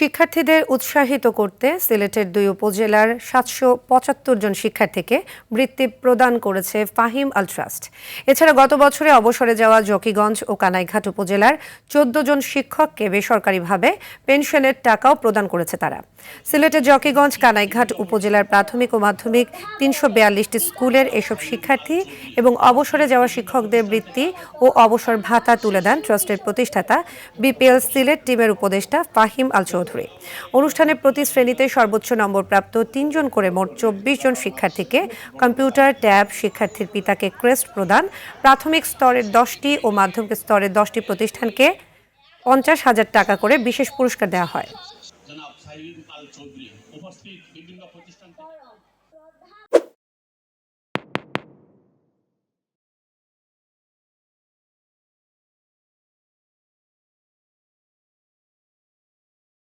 শিক্ষার্থীদের উৎসাহিত করতে সিলেটের ২ উপজেলার ৭৭৫ জন শিক্ষার্থীকে বৃত্তি প্রদান করেছে ফাহিম আল ট্রাস্ট। এছাড়া গত বছরে অবসরে যাওয়া জকিগঞ্জ ও কানাইঘাট উপজেলার ১৪ জন শিক্ষককে বেসরকারিভাবে পেনশনের টাকাও প্রদান করেছে তারা। সিলেটের জকিগঞ্জ, কানাইঘাট উপজেলার প্রাথমিক ও মাধ্যমিক ৩৪২টি স্কুলের এসব শিক্ষার্থী এবং অবসরে যাওয়া শিক্ষকদের বৃত্তি ও অবসর ভাতা তুলে দেন ট্রাস্টের প্রতিষ্ঠাতা বিপিএল সিলেট টিমের উপদেষ্টা ফাহিম আল চৌধুরী। অনুষ্ঠানে প্রতি শ্রেণীতে সর্বোচ্চ নম্বরপ্রাপ্ত ৩ জন করে মোট ২৪ জন শিক্ষার্থীকে কম্পিউটার, ট্যাব, শিক্ষার্থীর পিতাকে ক্রেস্ট প্রদান, প্রাথমিক স্তরের ১০টি ও মাধ্যমিক স্তরের ১০টি প্রতিষ্ঠানকে ৫০,০০০ টাকা করে বিশেষ পুরস্কার দেওয়া হয়।